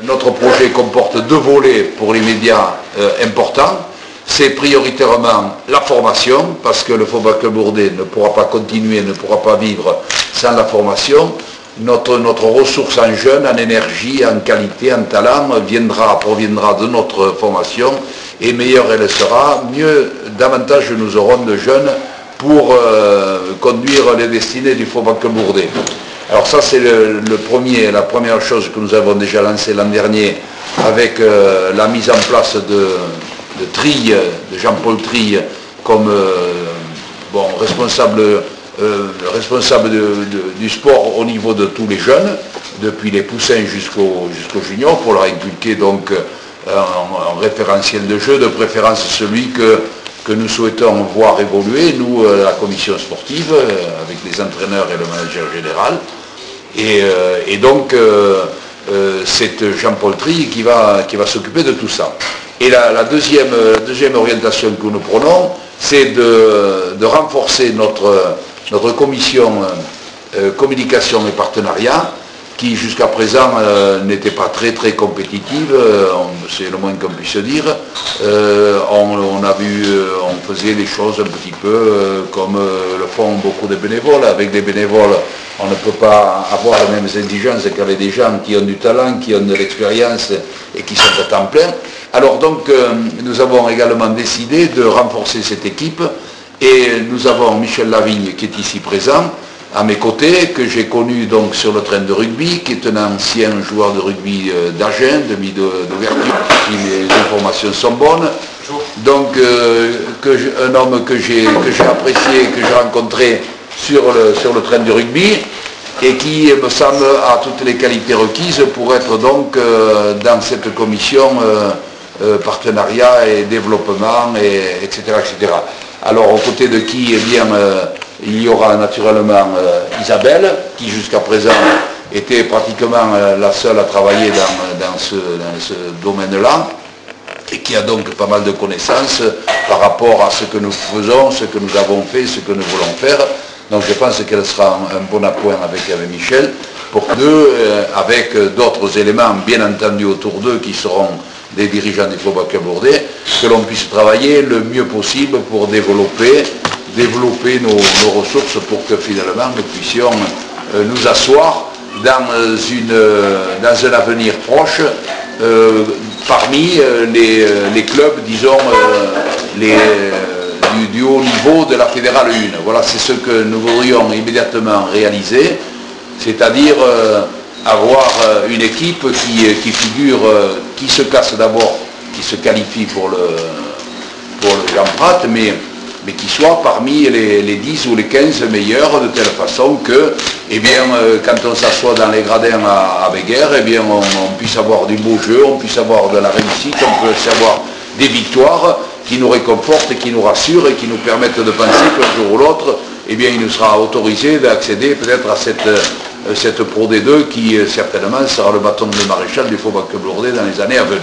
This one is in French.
Notre projet comporte deux volets pour les médias importants. C'est prioritairement la formation, parce que le Football Club Bourdet ne pourra pas continuer, ne pourra pas vivre sans la formation. Notre ressource en jeunes, en énergie, en qualité, en talent, proviendra de notre formation, et meilleure elle sera, davantage nous aurons de jeunes pour conduire les destinées du Football Club Bourdet. Alors ça c'est la première chose que nous avons déjà lancée l'an dernier avec la mise en place de Jean-Paul Trille comme responsable du sport au niveau de tous les jeunes, depuis les poussins jusqu'aux juniors, pour leur inculquer donc un référentiel de jeu, de préférence celui que nous souhaitons voir évoluer, nous, la commission sportive, avec les entraîneurs et le manager général. Et donc, c'est Jean-Paul Trille qui va s'occuper de tout ça. Et la deuxième orientation que nous prenons, c'est de renforcer notre commission communication et partenariat, qui jusqu'à présent n'était pas très compétitive, c'est le moins qu'on puisse dire. On faisait les choses un petit peu comme le font beaucoup de bénévoles. Avec des bénévoles, on ne peut pas avoir les mêmes exigences qu'avec des gens qui ont du talent, qui ont de l'expérience et qui sont à temps plein. Alors donc, nous avons également décidé de renforcer cette équipe, et nous avons Michel Lavigne qui est ici présent, à mes côtés, que j'ai connu donc sur le train de rugby, qui est un ancien joueur de rugby d'Agen, d'ouverture, si les informations sont bonnes. Donc un homme que j'ai apprécié, que j'ai rencontré sur le train de rugby, et qui me semble a toutes les qualités requises pour être donc dans cette commission partenariat et développement, etc., etc. Alors aux côtés de qui, eh bien, il y aura naturellement Isabelle, qui jusqu'à présent était pratiquement la seule à travailler dans ce domaine-là, et qui a donc pas mal de connaissances par rapport à ce que nous faisons, ce que nous avons fait, ce que nous voulons faire. Donc je pense qu'elle sera un bon appoint avec Michel, pour qu'eux, avec d'autres éléments bien entendu autour d'eux, qui seront des dirigeants du Football Club Bourdet, que l'on puisse travailler le mieux possible pour développer nos ressources, pour que finalement nous puissions nous asseoir dans un avenir proche parmi les clubs, disons, du haut niveau de la Fédérale 1. Voilà, c'est ce que nous voudrions immédiatement réaliser, c'est-à-dire avoir une équipe qui figure, qui se classe d'abord, qui se qualifie pour le Jean Prat, mais qui soit parmi les 10 ou les 15 meilleurs, de telle façon que, eh bien, quand on s'assoit dans les gradins à Béguerre, eh bien, on puisse avoir du beau jeu, on puisse avoir de la réussite, on puisse avoir des victoires qui nous réconfortent, qui nous rassurent et qui nous permettent de penser qu'un jour ou l'autre, eh bien, il nous sera autorisé d'accéder peut-être à cette Pro D2 qui certainement sera le bâton de maréchal du Football Club Bourdet dans les années à venir.